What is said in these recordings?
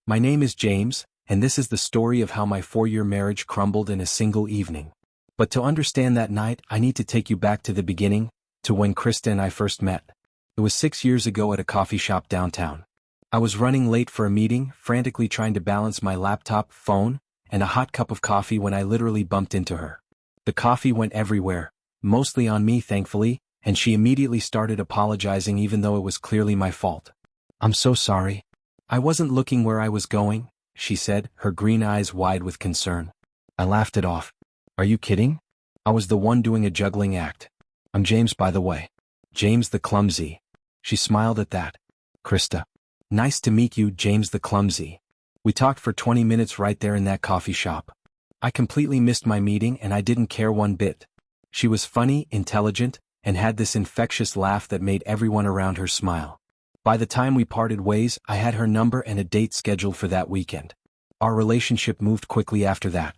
My name is James, and this is the story of how my 4-year marriage crumbled in a single evening. But to understand that night, I need to take you back to the beginning, to when Krista and I first met. It was 6 years ago at a coffee shop downtown. I was running late for a meeting, frantically trying to balance my laptop, phone, and a hot cup of coffee when I literally bumped into her. The coffee went everywhere, mostly on me thankfully, and she immediately started apologizing even though it was clearly my fault. "I'm so sorry. I wasn't looking where I was going," she said, her green eyes wide with concern. I laughed it off. "Are you kidding? I was the one doing a juggling act. I'm James, by the way. James the Clumsy." She smiled at that. "Krista. Nice to meet you, James the Clumsy." We talked for 20 minutes right there in that coffee shop. I completely missed my meeting and I didn't care one bit. She was funny, intelligent, and had this infectious laugh that made everyone around her smile. By the time we parted ways, I had her number and a date scheduled for that weekend. Our relationship moved quickly after that.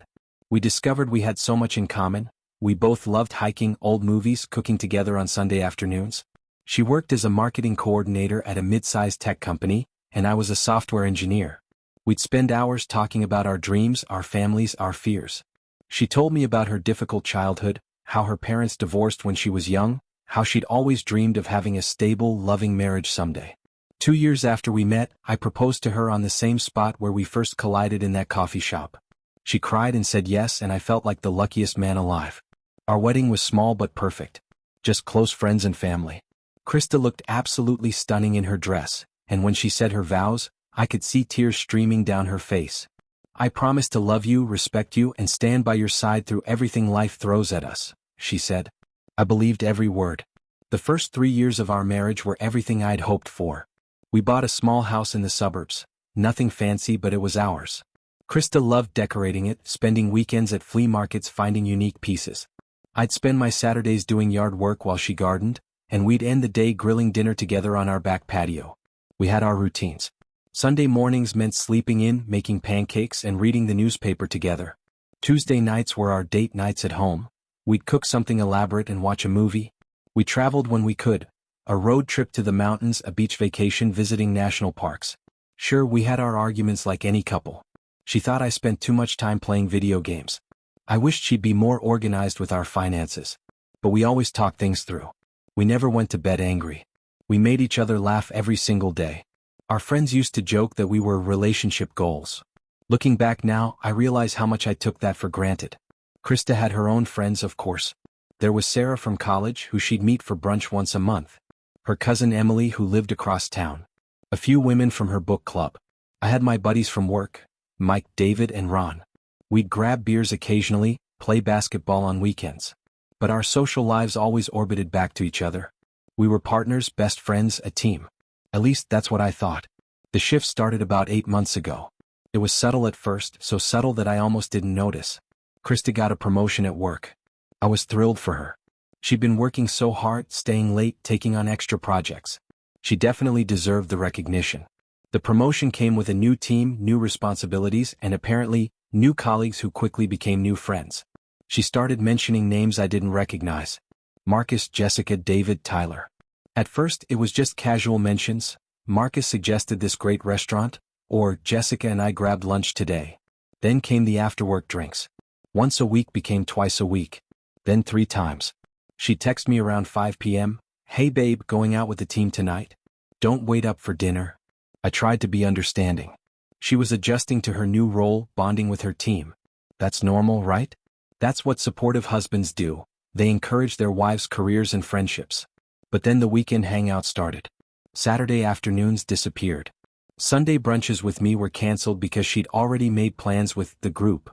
We discovered we had so much in common. We both loved hiking, old movies, cooking together on Sunday afternoons. She worked as a marketing coordinator at a mid-sized tech company, and I was a software engineer. We'd spend hours talking about our dreams, our families, our fears. She told me about her difficult childhood, how her parents divorced when she was young, how she'd always dreamed of having a stable, loving marriage someday. 2 years after we met, I proposed to her on the same spot where we first collided in that coffee shop. She cried and said yes, and I felt like the luckiest man alive. Our wedding was small but perfect. Just close friends and family. Krista looked absolutely stunning in her dress, and when she said her vows, I could see tears streaming down her face. "I promise to love you, respect you, and stand by your side through everything life throws at us," she said. I believed every word. The first 3 years of our marriage were everything I'd hoped for. We bought a small house in the suburbs. Nothing fancy, but it was ours. Krista loved decorating it, spending weekends at flea markets finding unique pieces. I'd spend my Saturdays doing yard work while she gardened, and we'd end the day grilling dinner together on our back patio. We had our routines. Sunday mornings meant sleeping in, making pancakes, and reading the newspaper together. Tuesday nights were our date nights at home. We'd cook something elaborate and watch a movie. We traveled when we could. A road trip to the mountains, a beach vacation, visiting national parks. Sure, we had our arguments like any couple. She thought I spent too much time playing video games. I wished she'd be more organized with our finances. But we always talked things through. We never went to bed angry. We made each other laugh every single day. Our friends used to joke that we were relationship goals. Looking back now, I realize how much I took that for granted. Krista had her own friends, of course. There was Sarah from college, who she'd meet for brunch once a month. Her cousin Emily, who lived across town. A few women from her book club. I had my buddies from work, Mike, David, and Ron. We'd grab beers occasionally, play basketball on weekends. But our social lives always orbited back to each other. We were partners, best friends, a team. At least that's what I thought. The shift started about 8 months ago. It was subtle at first, so subtle that I almost didn't notice. Krista got a promotion at work. I was thrilled for her. She'd been working so hard, staying late, taking on extra projects. She definitely deserved the recognition. The promotion came with a new team, new responsibilities, and apparently, new colleagues who quickly became new friends. She started mentioning names I didn't recognize. Marcus, Jessica, David, Tyler. At first, it was just casual mentions. Marcus suggested this great restaurant, or Jessica and I grabbed lunch today. Then came the after-work drinks. Once a week became twice a week. Then 3 times. She'd text me around 5 p.m., "Hey babe, going out with the team tonight? Don't wait up for dinner." I tried to be understanding. She was adjusting to her new role, bonding with her team. That's normal, right? That's what supportive husbands do. They encourage their wives' careers and friendships. But then the weekend hangout started. Saturday afternoons disappeared. Sunday brunches with me were canceled because she'd already made plans with the group.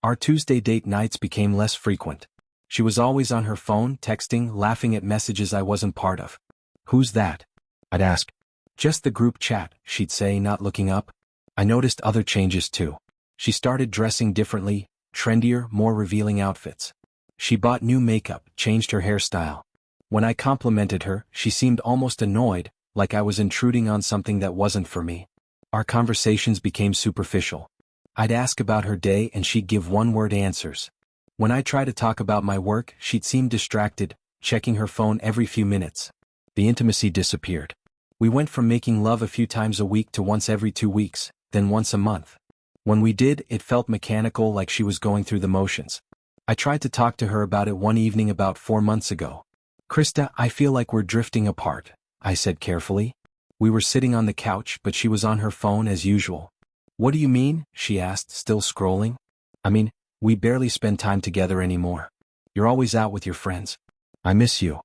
Our Tuesday date nights became less frequent. She was always on her phone, texting, laughing at messages I wasn't part of. "Who's that?" I'd ask. "Just the group chat," she'd say, not looking up. I noticed other changes too. She started dressing differently, trendier, more revealing outfits. She bought new makeup, changed her hairstyle. When I complimented her, she seemed almost annoyed, like I was intruding on something that wasn't for me. Our conversations became superficial. I'd ask about her day and she'd give one-word answers. When I tried to talk about my work, she'd seem distracted, checking her phone every few minutes. The intimacy disappeared. We went from making love a few times a week to once every 2 weeks, then once a month. When we did, it felt mechanical, like she was going through the motions. I tried to talk to her about it one evening about 4 months ago. "Krista, I feel like we're drifting apart," I said carefully. We were sitting on the couch, but she was on her phone as usual. "What do you mean?" she asked, still scrolling. "I mean, we barely spend time together anymore. You're always out with your friends. I miss you."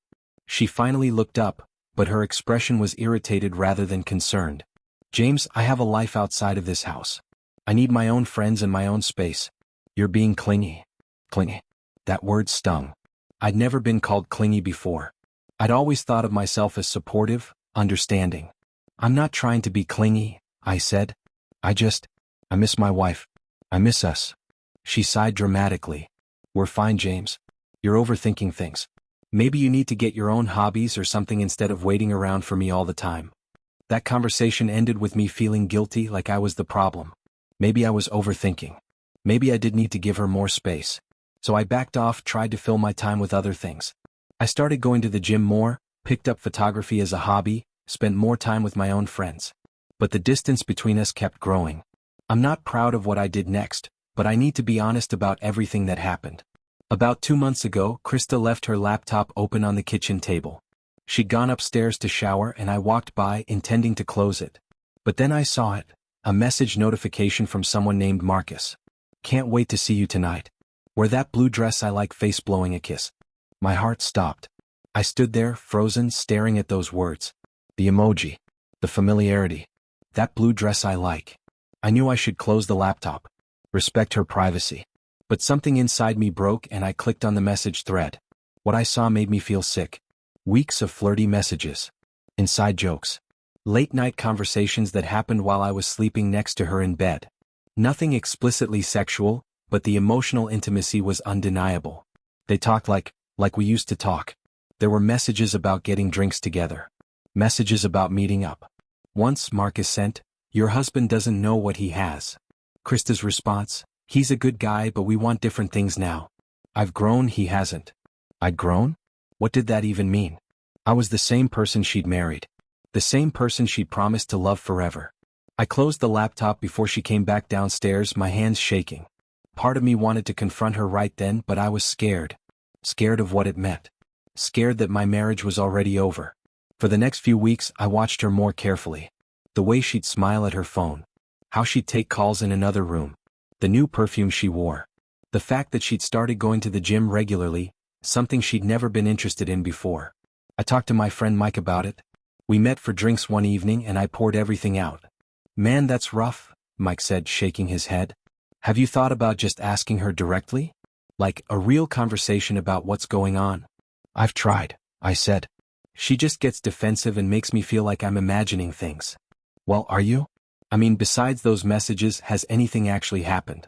She finally looked up, but her expression was irritated rather than concerned. "James, I have a life outside of this house. I need my own friends and my own space. You're being clingy." Clingy. That word stung. I'd never been called clingy before. I'd always thought of myself as supportive, understanding. "I'm not trying to be clingy," I said. I miss my wife. I miss us." She sighed dramatically. "We're fine, James. You're overthinking things. Maybe you need to get your own hobbies or something instead of waiting around for me all the time." That conversation ended with me feeling guilty, like I was the problem. Maybe I was overthinking. Maybe I did need to give her more space. So I backed off, tried to fill my time with other things. I started going to the gym more, picked up photography as a hobby, spent more time with my own friends. But the distance between us kept growing. I'm not proud of what I did next, but I need to be honest about everything that happened. About 2 months ago, Krista left her laptop open on the kitchen table. She'd gone upstairs to shower and I walked by, intending to close it. But then I saw it, a message notification from someone named Marcus. "Can't wait to see you tonight. Wear that blue dress I like," face blowing a kiss. My heart stopped. I stood there, frozen, staring at those words. The emoji. The familiarity. That blue dress I like. I knew I should close the laptop. Respect her privacy. But something inside me broke and I clicked on the message thread. What I saw made me feel sick. Weeks of flirty messages. Inside jokes. Late-night conversations that happened while I was sleeping next to her in bed. Nothing explicitly sexual, but the emotional intimacy was undeniable. They talked like we used to talk. There were messages about getting drinks together. Messages about meeting up. Once Marcus sent, "Your husband doesn't know what he has." Krista's response, "He's a good guy, but we want different things now. I've grown, he hasn't." I'd grown? What did that even mean? I was the same person she'd married. The same person she'd promised to love forever. I closed the laptop before she came back downstairs, my hands shaking. Part of me wanted to confront her right then, but I was scared. Scared of what it meant. Scared that my marriage was already over. For the next few weeks, I watched her more carefully. The way she'd smile at her phone. How she'd take calls in another room. The new perfume she wore. The fact that she'd started going to the gym regularly, something she'd never been interested in before. I talked to my friend Mike about it. We met for drinks one evening and I poured everything out. "Man, that's rough," Mike said, shaking his head. "Have you thought about just asking her directly? Like a real conversation about what's going on?" "I've tried," I said. "She just gets defensive and makes me feel like I'm imagining things." "Well, are you? I mean, besides those messages, has anything actually happened?"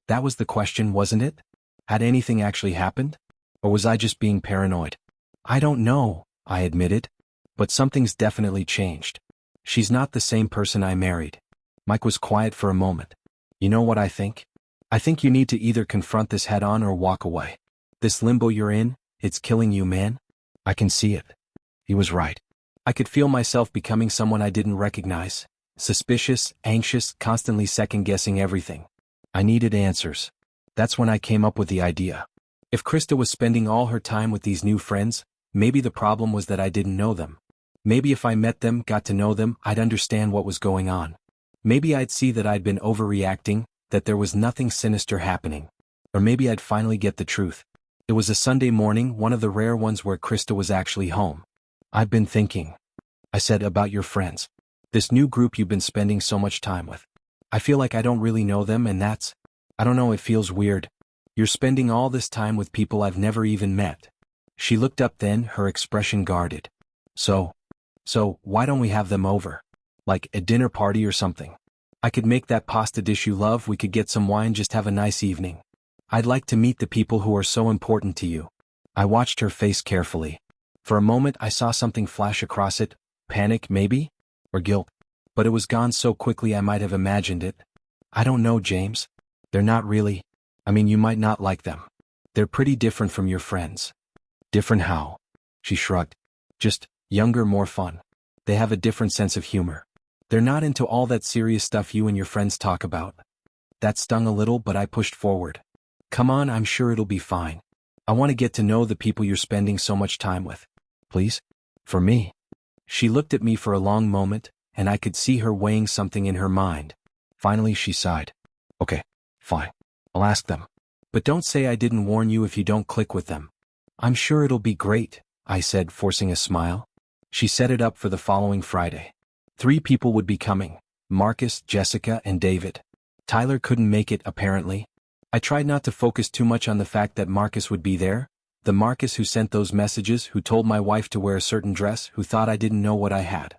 That was the question, wasn't it? Had anything actually happened? Or was I just being paranoid? "I don't know," I admitted. "But something's definitely changed. She's not the same person I married." Mike was quiet for a moment. "You know what I think? I think you need to either confront this head-on or walk away. This limbo you're in, it's killing you, man." I can see it. He was right. I could feel myself becoming someone I didn't recognize. Suspicious, anxious, constantly second-guessing everything. I needed answers. That's when I came up with the idea. If Krista was spending all her time with these new friends, maybe the problem was that I didn't know them. Maybe if I met them, got to know them, I'd understand what was going on. Maybe I'd see that I'd been overreacting, that there was nothing sinister happening. Or maybe I'd finally get the truth. It was a Sunday morning, one of the rare ones where Krista was actually home. "I've been thinking," I said, "about your friends. This new group you've been spending so much time with. I feel like I don't really know them, and I don't know, it feels weird. You're spending all this time with people I've never even met." She looked up then, her expression guarded. So why don't we have them over? Like a dinner party or something. I could make that pasta dish you love, we could get some wine, just have a nice evening. I'd like to meet the people who are so important to you." I watched her face carefully. For a moment I saw something flash across it, panic maybe? Or guilt. But it was gone so quickly I might have imagined it. "I don't know, James. They're not really. I mean, you might not like them. They're pretty different from your friends." "Different how?" She shrugged. "Just younger, more fun. They have a different sense of humor. They're not into all that serious stuff you and your friends talk about. That stung a little, but I pushed forward. Come on, I'm sure it'll be fine. I want to get to know the people you're spending so much time with. Please? For me? She looked at me for a long moment, and I could see her weighing something in her mind. Finally she sighed. Okay, fine. I'll ask them. But don't say I didn't warn you if you don't click with them. I'm sure it'll be great, I said, forcing a smile. She set it up for the following Friday. 3 people would be coming: Marcus, Jessica, and David. Tyler couldn't make it, apparently. I tried not to focus too much on the fact that Marcus would be there, the Marcus who sent those messages, who told my wife to wear a certain dress, who thought I didn't know what I had.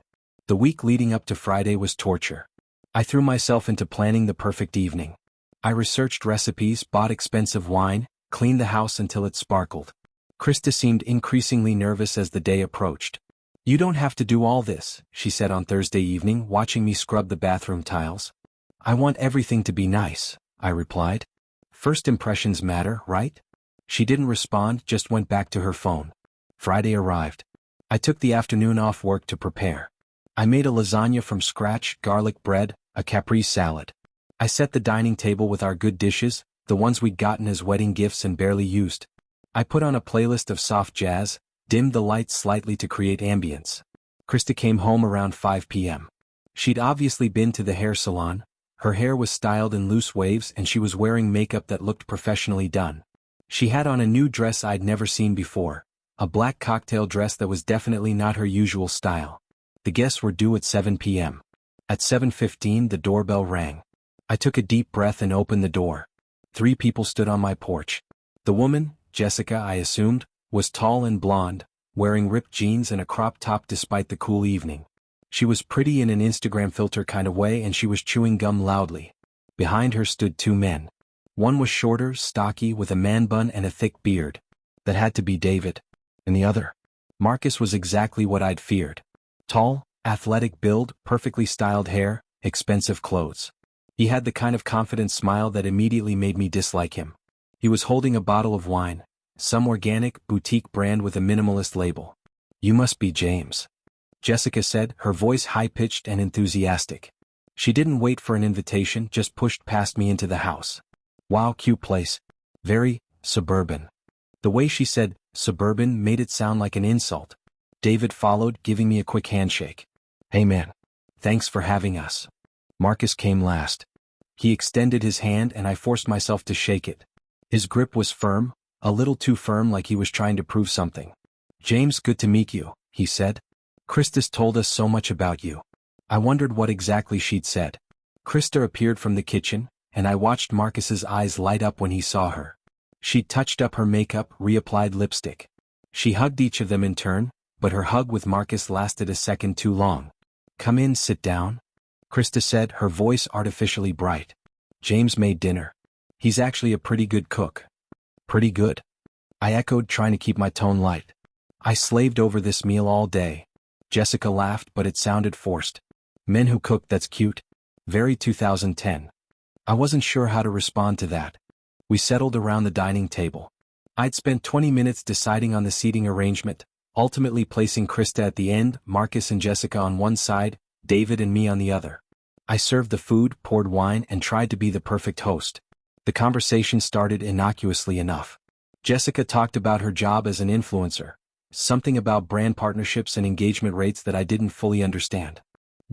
The week leading up to Friday was torture. I threw myself into planning the perfect evening. I researched recipes, bought expensive wine, cleaned the house until it sparkled. Krista seemed increasingly nervous as the day approached. You don't have to do all this, she said on Thursday evening, watching me scrub the bathroom tiles. I want everything to be nice, I replied. First impressions matter, right? She didn't respond, just went back to her phone. Friday arrived. I took the afternoon off work to prepare. I made a lasagna from scratch, garlic bread, a caprese salad. I set the dining table with our good dishes, the ones we'd gotten as wedding gifts and barely used. I put on a playlist of soft jazz, dimmed the lights slightly to create ambience. Krista came home around 5 p.m. She'd obviously been to the hair salon. Her hair was styled in loose waves and she was wearing makeup that looked professionally done. She had on a new dress I'd never seen before, a black cocktail dress that was definitely not her usual style. The guests were due at 7 p.m. At 7:15 the doorbell rang. I took a deep breath and opened the door. 3 people stood on my porch. The woman, Jessica I assumed, was tall and blonde, wearing ripped jeans and a crop top despite the cool evening. She was pretty in an Instagram filter kind of way and she was chewing gum loudly. Behind her stood 2 men. One was shorter, stocky, with a man bun and a thick beard. That had to be David. And the other? Marcus was exactly what I'd feared. Tall, athletic build, perfectly styled hair, expensive clothes. He had the kind of confident smile that immediately made me dislike him. He was holding a bottle of wine, some organic, boutique brand with a minimalist label. You must be James, Jessica said, her voice high-pitched and enthusiastic. She didn't wait for an invitation, just pushed past me into the house. Wow, cute place. Very suburban. The way she said suburban made it sound like an insult. David followed, giving me a quick handshake. Hey man. Thanks for having us. Marcus came last. He extended his hand and I forced myself to shake it. His grip was firm, a little too firm, like he was trying to prove something. James, good to meet you, he said. Krista's told us so much about you. I wondered what exactly she'd said. Krista appeared from the kitchen, and I watched Marcus's eyes light up when he saw her. She'd touched up her makeup, reapplied lipstick. She hugged each of them in turn, but her hug with Marcus lasted a second too long. Come in, sit down, Krista said, her voice artificially bright. James made dinner. He's actually a pretty good cook. Pretty good? I echoed, trying to keep my tone light. I slaved over this meal all day. Jessica laughed, but it sounded forced. Men who cook, that's cute. Very 2010. I wasn't sure how to respond to that. We settled around the dining table. I'd spent 20 minutes deciding on the seating arrangement, ultimately placing Krista at the end, Marcus and Jessica on one side, David and me on the other. I served the food, poured wine, and tried to be the perfect host. The conversation started innocuously enough. Jessica talked about her job as an influencer, something about brand partnerships and engagement rates that I didn't fully understand.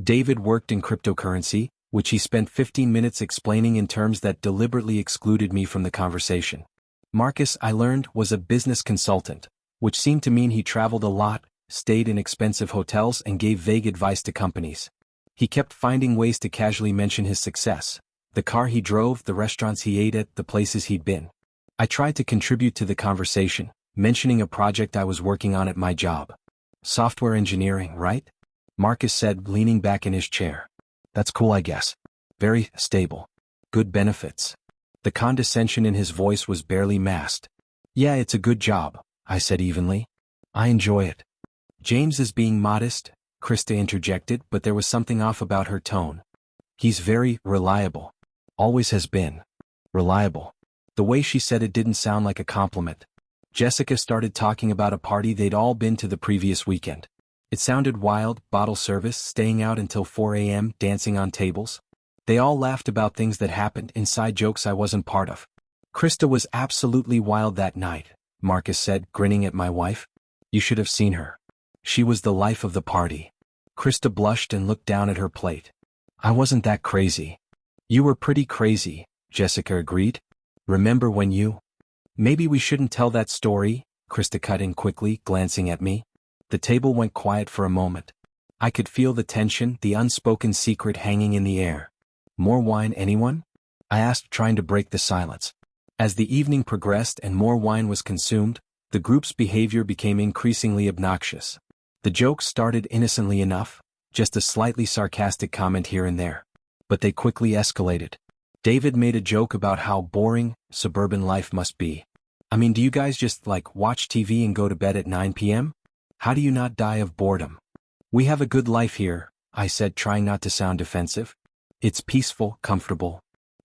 David worked in cryptocurrency, which he spent 15 minutes explaining in terms that deliberately excluded me from the conversation. Marcus, I learned, was a business consultant, which seemed to mean he traveled a lot, stayed in expensive hotels, and gave vague advice to companies. He kept finding ways to casually mention his success, the car he drove, the restaurants he ate at, the places he'd been. I tried to contribute to the conversation, mentioning a project I was working on at my job. Software engineering, right? Marcus said, leaning back in his chair. That's cool, I guess. Very stable. Good benefits. The condescension in his voice was barely masked. Yeah, it's a good job, I said evenly. I enjoy it. James is being modest, Krista interjected, but there was something off about her tone. He's very reliable. Always has been. Reliable. The way she said it didn't sound like a compliment. Jessica started talking about a party they'd all been to the previous weekend. It sounded wild, bottle service, staying out until 4 a.m., dancing on tables. They all laughed about things that happened, inside jokes I wasn't part of. Krista was absolutely wild that night, Marcus said, grinning at my wife. You should have seen her. She was the life of the party. Krista blushed and looked down at her plate. I wasn't that crazy. You were pretty crazy, Jessica agreed. Remember when you... Maybe we shouldn't tell that story, Krista cut in quickly, glancing at me. The table went quiet for a moment. I could feel the tension, the unspoken secret hanging in the air. More wine, anyone? I asked, trying to break the silence. As the evening progressed and more wine was consumed, the group's behavior became increasingly obnoxious. The jokes started innocently enough, just a slightly sarcastic comment here and there. But they quickly escalated. David made a joke about how boring suburban life must be. I mean, do you guys just, watch TV and go to bed at 9 p.m.? How do you not die of boredom? We have a good life here, I said, trying not to sound defensive. It's peaceful, comfortable.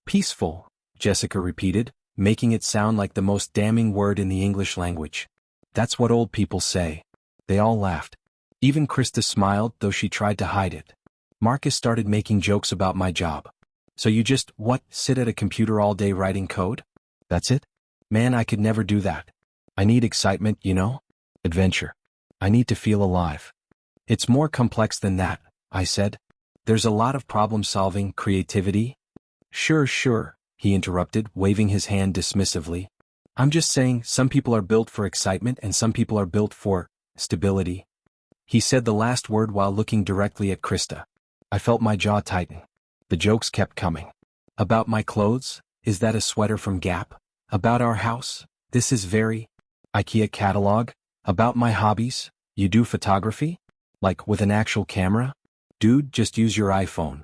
Peaceful, Jessica repeated, making it sound like the most damning word in the English language. That's what old people say. They all laughed. Even Krista smiled, though she tried to hide it. Marcus started making jokes about my job. So you just, sit at a computer all day writing code? That's it? Man, I could never do that. I need excitement, Adventure. I need to feel alive. It's more complex than that, I said. There's a lot of problem-solving, creativity. Sure, he interrupted, waving his hand dismissively. I'm just saying, some people are built for excitement and some people are built for stability. He said the last word while looking directly at Krista. I felt my jaw tighten. The jokes kept coming. About my clothes? Is that a sweater from Gap? About our house? This is very IKEA catalog? About my hobbies? You do photography? With an actual camera? Dude, just use your iPhone.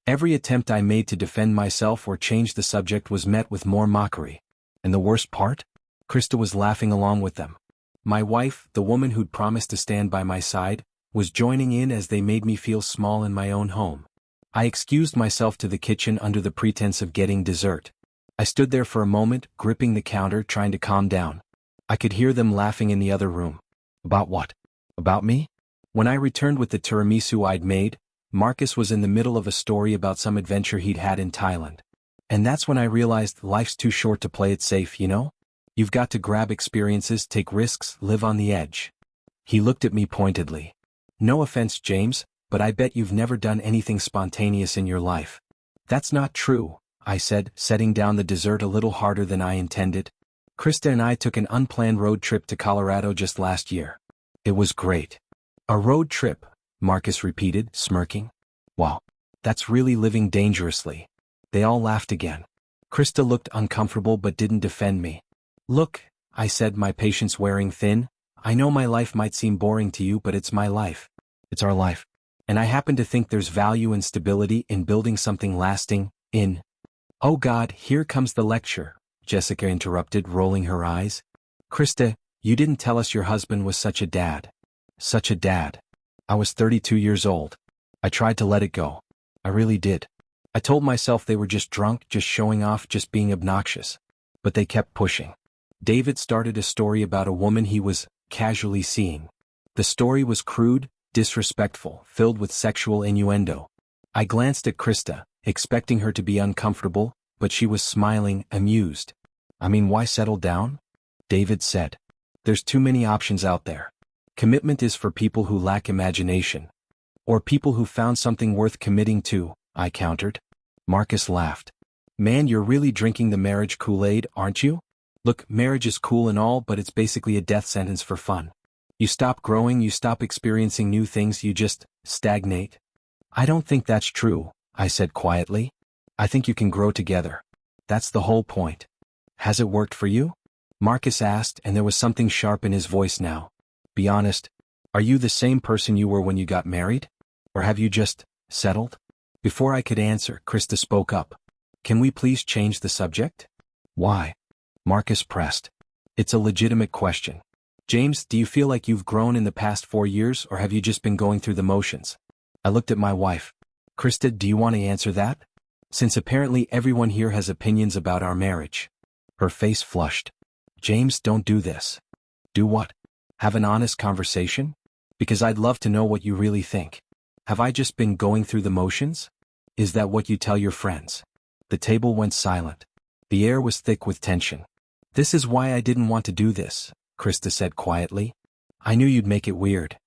Every attempt I made to defend myself or change the subject was met with more mockery. And the worst part? Krista was laughing along with them. My wife, the woman who'd promised to stand by my side, was joining in as they made me feel small in my own home. I excused myself to the kitchen under the pretense of getting dessert. I stood there for a moment, gripping the counter, trying to calm down. I could hear them laughing in the other room. About what? About me? When I returned with the tiramisu I'd made, Marcus was in the middle of a story about some adventure he'd had in Thailand. And that's when I realized life's too short to play it safe, You've got to grab experiences, take risks, live on the edge. He looked at me pointedly. No offense, James, but I bet you've never done anything spontaneous in your life. That's not true, I said, setting down the dessert a little harder than I intended. Krista and I took an unplanned road trip to Colorado just last year. It was great. A road trip, Marcus repeated, smirking. Wow. That's really living dangerously. They all laughed again. Krista looked uncomfortable but didn't defend me. Look, I said, my patience wearing thin, I know my life might seem boring to you, but it's my life. It's our life. And I happen to think there's value and stability in building something lasting, in... Oh God, here comes the lecture, Jessica interrupted, rolling her eyes. Krista, you didn't tell us your husband was such a dad. Such a dad. I was 32 years old. I tried to let it go. I really did. I told myself they were just drunk, just showing off, just being obnoxious. But they kept pushing. David started a story about a woman he was casually seeing. The story was crude, disrespectful, filled with sexual innuendo. I glanced at Krista, expecting her to be uncomfortable, but she was smiling, amused. I mean, why settle down? David said. There's too many options out there. Commitment is for people who lack imagination. Or people who found something worth committing to, I countered. Marcus laughed. Man, you're really drinking the marriage Kool-Aid, aren't you? Look, marriage is cool and all, but it's basically a death sentence for fun. You stop growing, you stop experiencing new things, you just stagnate. I don't think that's true, I said quietly. I think you can grow together. That's the whole point. Has it worked for you? Marcus asked, and there was something sharp in his voice now. Be honest. Are you the same person you were when you got married? Or have you just settled? Before I could answer, Krista spoke up. Can we please change the subject? Why? Marcus pressed. It's a legitimate question. James, do you feel like you've grown in the past 4 years, or have you just been going through the motions? I looked at my wife. Krista, do you want to answer that? Since apparently everyone here has opinions about our marriage. Her face flushed. James, don't do this. Do what? Have an honest conversation? Because I'd love to know what you really think. Have I just been going through the motions? Is that what you tell your friends? The table went silent. The air was thick with tension. This is why I didn't want to do this, Krista said quietly. I knew you'd make it weird.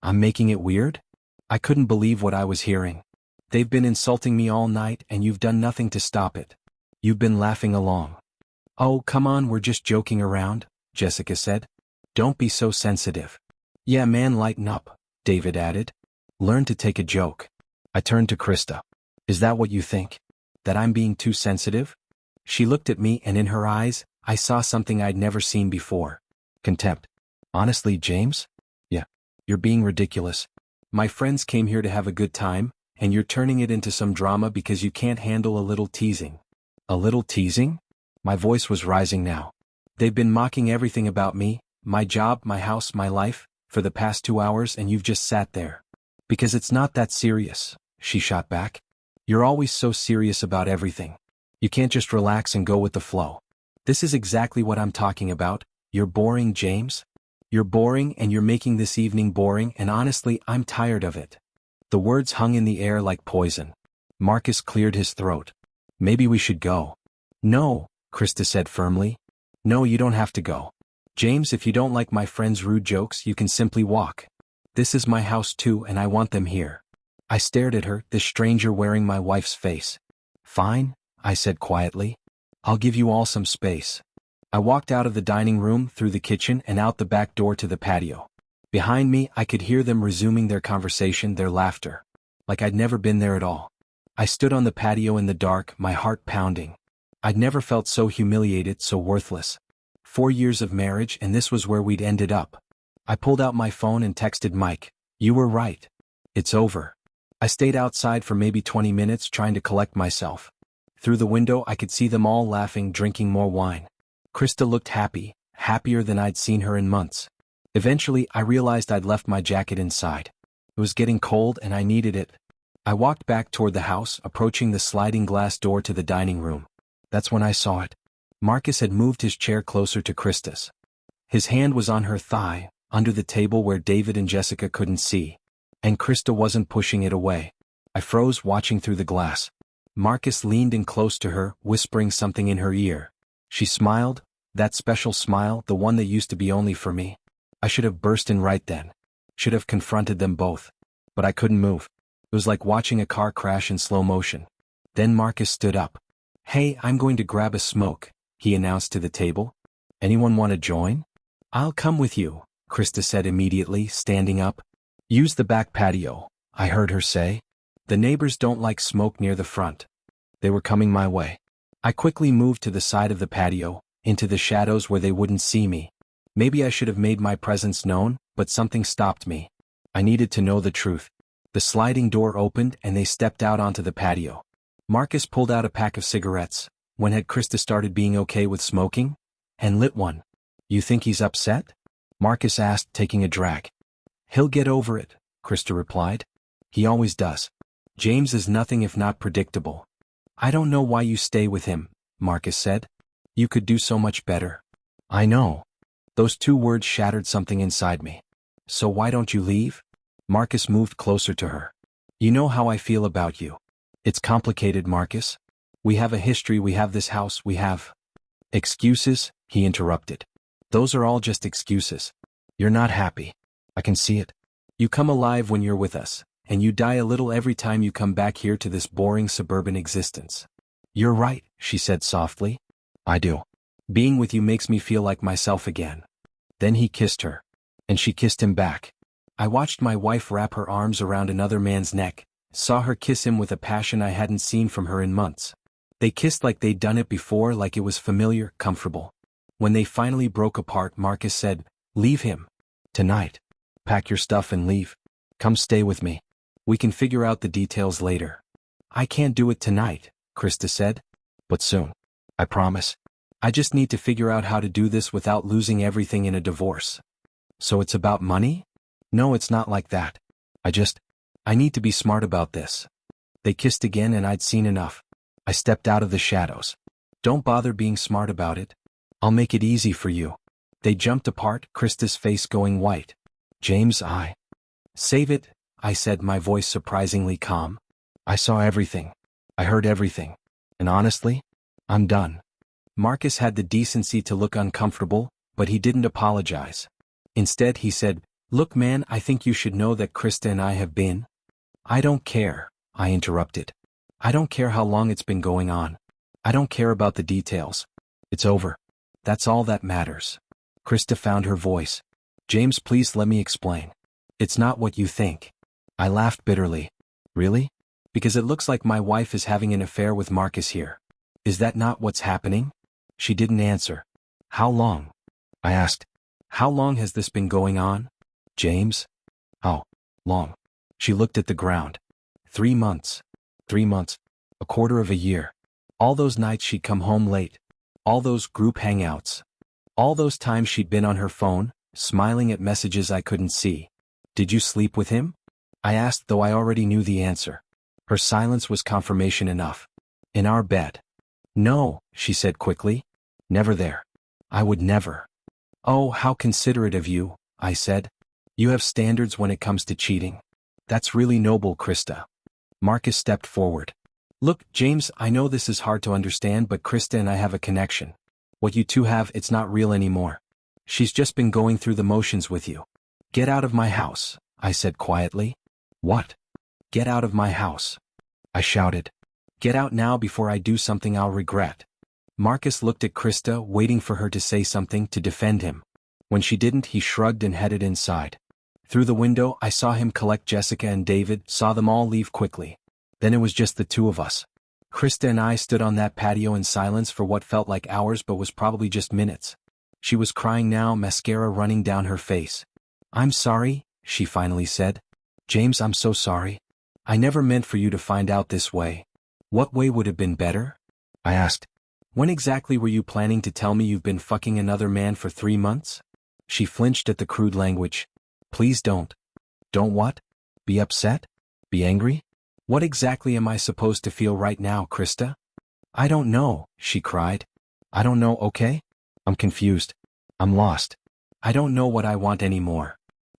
I'm making it weird? I couldn't believe what I was hearing. They've been insulting me all night and you've done nothing to stop it. You've been laughing along. Oh, come on, we're just joking around, Jessica said. Don't be so sensitive. Yeah, man, lighten up, David added. Learn to take a joke. I turned to Krista. Is that what you think? That I'm being too sensitive? She looked at me and in her eyes, I saw something I'd never seen before. Contempt. Honestly, James? Yeah. You're being ridiculous. My friends came here to have a good time, and you're turning it into some drama because you can't handle a little teasing. A little teasing? My voice was rising now. They've been mocking everything about me, my job, my house, my life, for the past 2 hours and you've just sat there. Because it's not that serious, she shot back. You're always so serious about everything. You can't just relax and go with the flow. This is exactly what I'm talking about. You're boring, James. You're boring and you're making this evening boring and honestly, I'm tired of it. The words hung in the air like poison. Marcus cleared his throat. Maybe we should go. No, Krista said firmly. No, you don't have to go. James, if you don't like my friend's rude jokes, you can simply walk. This is my house too and I want them here. I stared at her, this stranger wearing my wife's face. Fine, I said quietly. I'll give you all some space. I walked out of the dining room, through the kitchen and out the back door to the patio. Behind me, I could hear them resuming their conversation, their laughter. Like I'd never been there at all. I stood on the patio in the dark, my heart pounding. I'd never felt so humiliated, so worthless. 4 years of marriage and this was where we'd ended up. I pulled out my phone and texted Mike. You were right. It's over. I stayed outside for maybe 20 minutes trying to collect myself. Through the window I could see them all laughing, drinking more wine. Krista looked happy, happier than I'd seen her in months. Eventually I realized I'd left my jacket inside. It was getting cold and I needed it. I walked back toward the house, approaching the sliding glass door to the dining room. That's when I saw it. Marcus had moved his chair closer to Krista's. His hand was on her thigh, under the table where David and Jessica couldn't see. And Krista wasn't pushing it away. I froze, watching through the glass. Marcus leaned in close to her, whispering something in her ear. She smiled, that special smile, the one that used to be only for me. I should have burst in right then. Should have confronted them both. But I couldn't move. It was like watching a car crash in slow motion. Then Marcus stood up. Hey, I'm going to grab a smoke, he announced to the table. Anyone want to join? I'll come with you, Krista said immediately, standing up. Use the back patio, I heard her say. The neighbors don't like smoke near the front. They were coming my way. I quickly moved to the side of the patio, into the shadows where they wouldn't see me. Maybe I should have made my presence known, but something stopped me. I needed to know the truth. The sliding door opened and they stepped out onto the patio. Marcus pulled out a pack of cigarettes. When had Krista started being okay with smoking? And lit one. You think he's upset? Marcus asked, taking a drag. He'll get over it, Krista replied. He always does. James is nothing if not predictable. I don't know why you stay with him, Marcus said. You could do so much better. I know. Those 2 words shattered something inside me. So why don't you leave? Marcus moved closer to her. You know how I feel about you. It's complicated, Marcus. We have a history, we have this house, we have... Excuses, he interrupted. Those are all just excuses. You're not happy. I can see it. You come alive when you're with us, and you die a little every time you come back here to this boring suburban existence. You're right, she said softly. I do. Being with you makes me feel like myself again. Then he kissed her. And she kissed him back. I watched my wife wrap her arms around another man's neck, saw her kiss him with a passion I hadn't seen from her in months. They kissed like they'd done it before, like it was familiar, comfortable. When they finally broke apart, Marcus said, Leave him. Tonight. Pack your stuff and leave. Come stay with me. We can figure out the details later. I can't do it tonight, Krista said. But soon. I promise. I just need to figure out how to do this without losing everything in a divorce. So it's about money? No, it's not like that. I need to be smart about this. They kissed again and I'd seen enough. I stepped out of the shadows. Don't bother being smart about it. I'll make it easy for you. They jumped apart, Krista's face going white. James, Save it, I said, my voice surprisingly calm. I saw everything. I heard everything. And honestly, I'm done. Marcus had the decency to look uncomfortable, but he didn't apologize. Instead he said, "Look man, I think you should know that Krista and I have been—" "I don't care," I interrupted. "I don't care how long it's been going on. I don't care about the details. It's over. That's all that matters." Krista found her voice. "James, please let me explain. It's not what you think." I laughed bitterly. "Really? Because it looks like my wife is having an affair with Marcus here. Is that not what's happening?" She didn't answer. "How long?" I asked. "How long has this been going on, James?" "How long?" She looked at the ground. 3 months. 3 months. A quarter of a year. All those nights she'd come home late. All those group hangouts. All those times she'd been on her phone, smiling at messages I couldn't see. "Did you sleep with him?" I asked, though I already knew the answer. Her silence was confirmation enough. "In our bed." "No," she said quickly. "Never there. I would never." "Oh, how considerate of you," I said. "You have standards when it comes to cheating. That's really noble, Krista." Marcus stepped forward. "Look, James, I know this is hard to understand, but Krista and I have a connection. What you two have, it's not real anymore. She's just been going through the motions with you." "Get out of my house," I said quietly. "What?" "Get out of my house," I shouted. "Get out now before I do something I'll regret." Marcus looked at Krista, waiting for her to say something to defend him. When she didn't, he shrugged and headed inside. Through the window, I saw him collect Jessica and David, saw them all leave quickly. Then it was just the two of us. Krista and I stood on that patio in silence for what felt like hours but was probably just minutes. She was crying now, mascara running down her face. "I'm sorry," she finally said. "James, I'm so sorry. I never meant for you to find out this way." "What way would have been better?" I asked. "When exactly were you planning to tell me you've been fucking another man for 3 months?" She flinched at the crude language. "Please don't." "Don't what? Be upset? Be angry? What exactly am I supposed to feel right now, Krista?" "I don't know," she cried. "I don't know, okay? I'm confused. I'm lost. I don't know what I want anymore."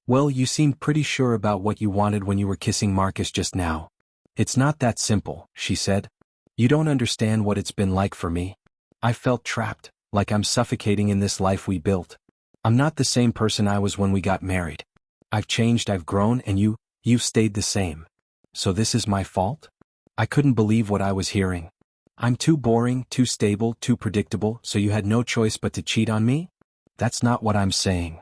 "Well, you seemed pretty sure about what you wanted when you were kissing Marcus just now." "It's not that simple," she said. "You don't understand what it's been like for me. I felt trapped, like I'm suffocating in this life we built. I'm not the same person I was when we got married. I've changed, I've grown, and you've stayed the same. So this is my fault?" I couldn't believe what I was hearing. "I'm too boring, too stable, too predictable, so you had no choice but to cheat on me?" "That's not what I'm saying."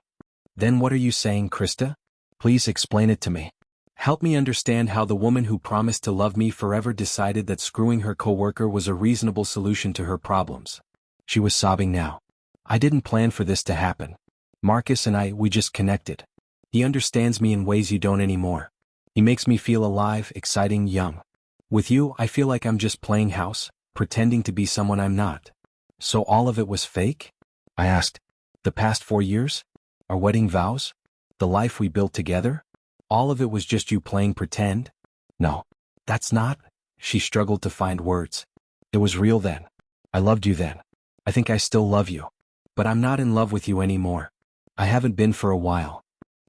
"Then what are you saying, Krista? Please explain it to me. Help me understand how the woman who promised to love me forever decided that screwing her coworker was a reasonable solution to her problems." She was sobbing now. "I didn't plan for this to happen. Marcus and we just connected. He understands me in ways you don't anymore. He makes me feel alive, exciting, young. With you, I feel like I'm just playing house, pretending to be someone I'm not." "So all of it was fake?" I asked. "The past 4 years? Our wedding vows? The life we built together? All of it was just you playing pretend?" "No. That's not—" She struggled to find words. "It was real then. I loved you then. I think I still love you. But I'm not in love with you anymore. I haven't been for a while."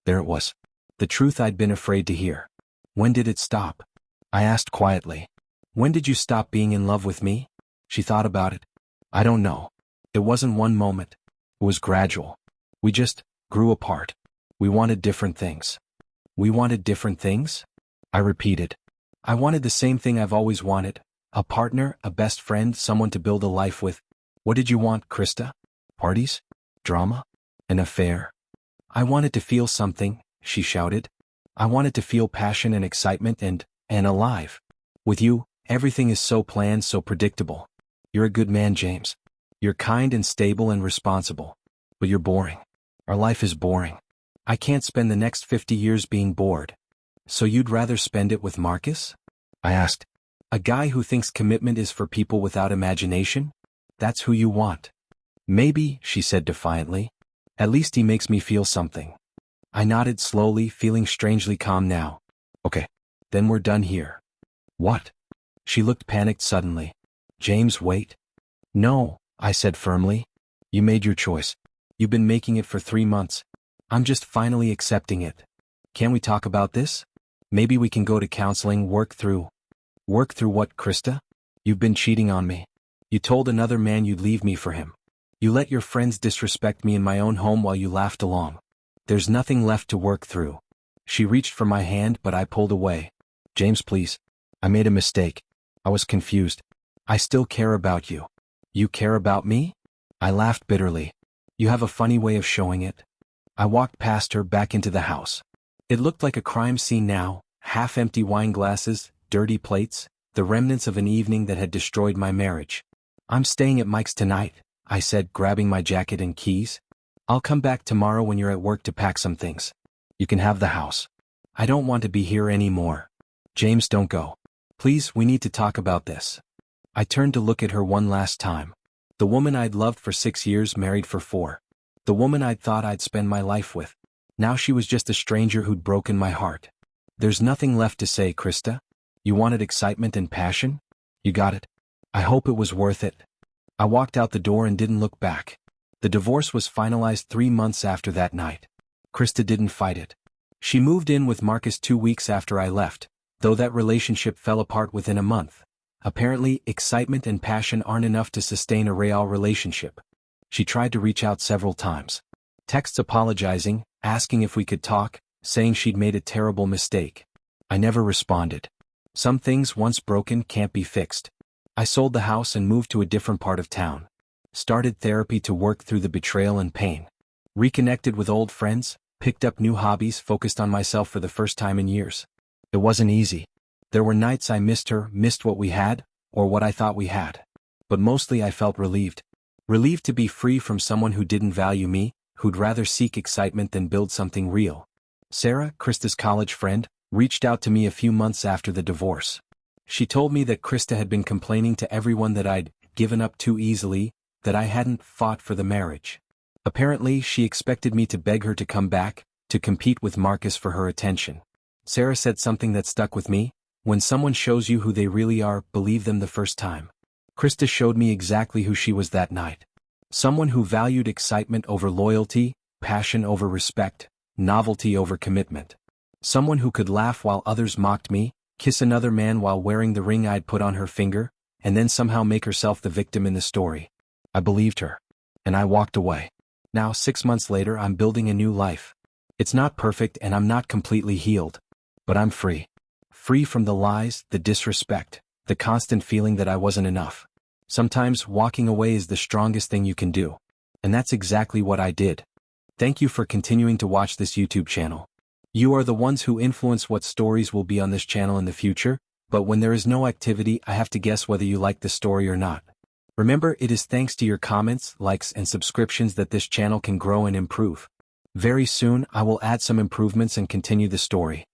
There it was. The truth I'd been afraid to hear. "When did it stop?" I asked quietly. "When did you stop being in love with me?" She thought about it. "I don't know. It wasn't one moment. It was gradual. We just grew apart. We wanted different things." "We wanted different things?" I repeated. "I wanted the same thing I've always wanted. A partner, a best friend, someone to build a life with." "What did you want, Krista? Parties? Drama? An affair?" "I wanted to feel something," she shouted. "I wanted to feel passion and excitement and alive. With you, everything is so planned, so predictable. You're a good man, James. You're kind and stable and responsible. But you're boring. Our life is boring. I can't spend the next 50 years being bored." "So you'd rather spend it with Marcus?" I asked. "A guy who thinks commitment is for people without imagination? That's who you want?" "Maybe," she said defiantly. "At least he makes me feel something." I nodded slowly, feeling strangely calm now. "Okay. Then we're done here." "What?" She looked panicked suddenly. "James, wait." "No," I said firmly. "You made your choice. You've been making it for 3 months. I'm just finally accepting it." Can we talk about this? Maybe we can go to counseling, work through what, Krista? You've been cheating on me. You told another man you'd leave me for him. You let your friends disrespect me in my own home while you laughed along. There's nothing left to work through. She reached for my hand, but I pulled away. James, please. I made a mistake. I was confused. I still care about you. You care about me? I laughed bitterly. You have a funny way of showing it. I walked past her back into the house. It looked like a crime scene now, half-empty wine glasses, dirty plates, the remnants of an evening that had destroyed my marriage. I'm staying at Mike's tonight, I said, grabbing my jacket and keys. I'll come back tomorrow when you're at work to pack some things. You can have the house. I don't want to be here anymore. James, don't go. Please, we need to talk about this. I turned to look at her one last time. The woman I'd loved for 6 years, married for 4. The woman I'd thought I'd spend my life with. Now she was just a stranger who'd broken my heart. There's nothing left to say, Krista. You wanted excitement and passion? You got it. I hope it was worth it. I walked out the door and didn't look back. The divorce was finalized 3 months after that night. Krista didn't fight it. She moved in with Marcus 2 weeks after I left, though that relationship fell apart within a month. Apparently, excitement and passion aren't enough to sustain a real relationship. She tried to reach out several times. Texts apologizing, asking if we could talk, saying she'd made a terrible mistake. I never responded. Some things once broken can't be fixed. I sold the house and moved to a different part of town. Started therapy to work through the betrayal and pain. Reconnected with old friends, picked up new hobbies, focused on myself for the first time in years. It wasn't easy. There were nights I missed her, missed what we had, or what I thought we had. But mostly I felt relieved. Relieved to be free from someone who didn't value me, who'd rather seek excitement than build something real. Sarah, Krista's college friend, reached out to me a few months after the divorce. She told me that Krista had been complaining to everyone that I'd given up too easily, that I hadn't fought for the marriage. Apparently, she expected me to beg her to come back, to compete with Marcus for her attention. Sarah said something that stuck with me: when someone shows you who they really are, believe them the first time. Krista showed me exactly who she was that night. Someone who valued excitement over loyalty, passion over respect, novelty over commitment. Someone who could laugh while others mocked me, kiss another man while wearing the ring I'd put on her finger, and then somehow make herself the victim in the story. I believed her. And I walked away. Now, 6 months later, I'm building a new life. It's not perfect and I'm not completely healed. But I'm free. Free from the lies, the disrespect, the constant feeling that I wasn't enough. Sometimes walking away is the strongest thing you can do. And that's exactly what I did. Thank you for continuing to watch this YouTube channel. You are the ones who influence what stories will be on this channel in the future, but when there is no activity, I have to guess whether you like the story or not. Remember, it is thanks to your comments, likes, and subscriptions that this channel can grow and improve. Very soon, I will add some improvements and continue the story.